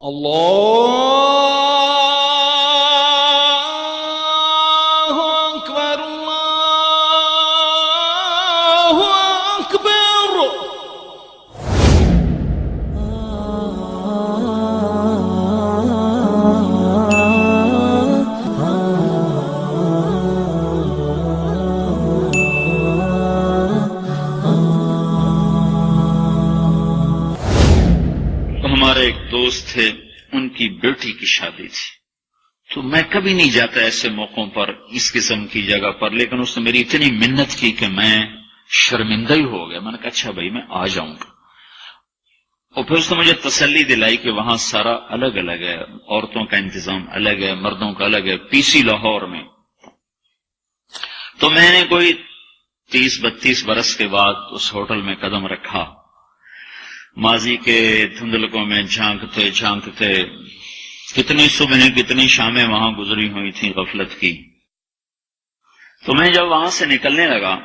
اللہ اکبر اللہ اکبر۔ ہمارے ایک دوست تھے، ان کی بیٹی کی شادی تھی، تو میں کبھی نہیں جاتا ایسے موقعوں پر اس قسم کی جگہ پر، لیکن اس نے میری اتنی منت کی کہ میں شرمندہ ہی ہو گیا۔ میں نے کہا اچھا بھائی میں آ جاؤں گا، اور پھر اس نے مجھے تسلی دلائی کہ وہاں سارا الگ الگ ہے، عورتوں کا انتظام الگ ہے، مردوں کا الگ ہے، PC لاہور میں۔ تو میں نے کوئی 30-32 برس کے بعد اس ہوٹل میں قدم رکھا، ماضی کے دھندلکوں میں جھانکتے جھانکتے کتنی صبح کتنی شامیں وہاں گزری ہوئی تھیں غفلت کی۔ تو میں جب وہاں سے نکلنے لگا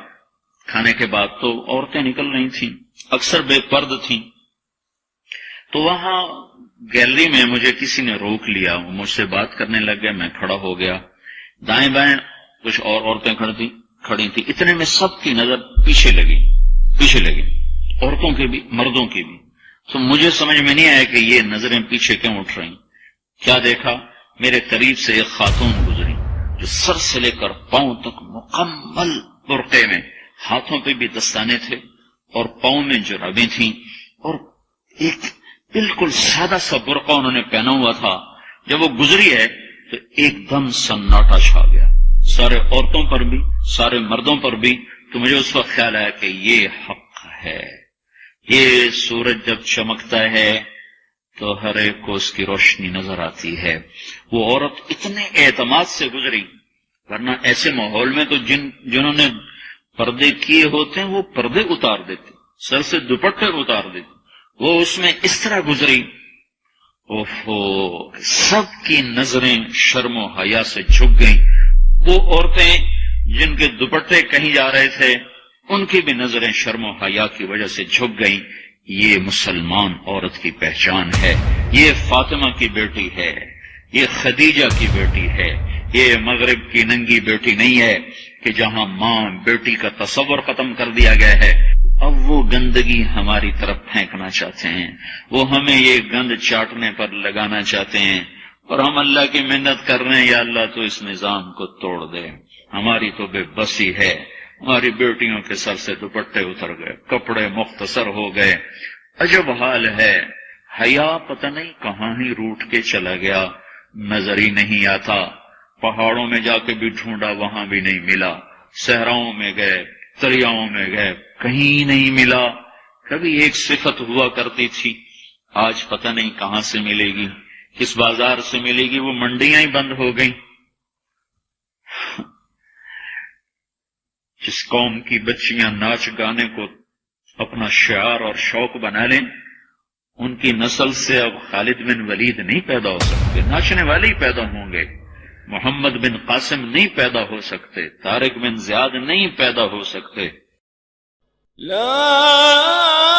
کھانے کے بعد، تو عورتیں نکل رہی تھیں، اکثر بے پرد تھیں، تو وہاں گیلری میں مجھے کسی نے روک لیا، وہ مجھ سے بات کرنے لگ گیا، میں کھڑا ہو گیا، دائیں بائیں کچھ اور عورتیں کھڑی تھیں، اتنے میں سب کی نظر پیچھے لگی، عورتوں کی بھی مردوں کی بھی۔ تو مجھے سمجھ میں نہیں آیا کہ یہ نظریں پیچھے کیوں اٹھ رہی۔ کیا دیکھا، میرے قریب سے ایک خاتون گزری جو سر سے لے کر پاؤں تک مکمل برقعے میں، ہاتھوں پہ بھی دستانے تھے اور پاؤں میں جرابیں تھیں، اور ایک بالکل سادہ سا برقع انہوں نے پہنا ہوا تھا۔ جب وہ گزری ہے تو ایک دم سناٹا چھا گیا، سارے عورتوں پر بھی سارے مردوں پر بھی۔ تو مجھے اس وقت خیال آیا کہ یہ حق ہے، یہ سورج جب چمکتا ہے تو ہر ایک کو اس کی روشنی نظر آتی ہے۔ وہ عورت اتنے اعتماد سے گزری، ورنہ ایسے ماحول میں تو جنہوں نے پردے کیے ہوتے ہیں وہ پردے اتار دیتے، سر سے دوپٹے اتار دیتے، وہ اس میں اس طرح گزری، اوہو، سب کی نظریں شرم و حیا سے جھک گئیں۔ وہ عورتیں جن کے دوپٹے کہیں جا رہے تھے ان کی بھی نظریں شرم و حیا کی وجہ سے جھک گئیں۔ یہ مسلمان عورت کی پہچان ہے، یہ فاطمہ کی بیٹی ہے، یہ خدیجہ کی بیٹی ہے، یہ مغرب کی ننگی بیٹی نہیں ہے کہ جہاں ماں بیٹی کا تصور ختم کر دیا گیا ہے، اب وہ گندگی ہماری طرف پھینکنا چاہتے ہیں، وہ ہمیں یہ گند چاٹنے پر لگانا چاہتے ہیں، اور ہم اللہ کی منت کر رہے ہیں، یا اللہ تو اس نظام کو توڑ دے۔ ہماری تو بے بسی ہے، ہماری بیٹیوں کے سر سے دوپٹے اتر گئے، کپڑے مختصر ہو گئے، عجب حال ہے۔ حیا پتہ نہیں کہاں ہی روٹ کے چلا گیا، نظر ہی نہیں آتا۔ پہاڑوں میں جا کے بھی ڈھونڈا، وہاں بھی نہیں ملا، صحراؤں میں گئے، دریاؤں میں گئے، کہیں نہیں ملا۔ کبھی ایک صفت ہوا کرتی تھی، آج پتہ نہیں کہاں سے ملے گی، کس بازار سے ملے گی، وہ منڈیاں ہی بند ہو گئیں۔ جس قوم کی بچیاں ناچ گانے کو اپنا شعار اور شوق بنا لیں، ان کی نسل سے اب خالد بن ولید نہیں پیدا ہو سکتے، ناچنے والے ہی پیدا ہوں گے۔ محمد بن قاسم نہیں پیدا ہو سکتے، طارق بن زیاد نہیں پیدا ہو سکتے۔ لا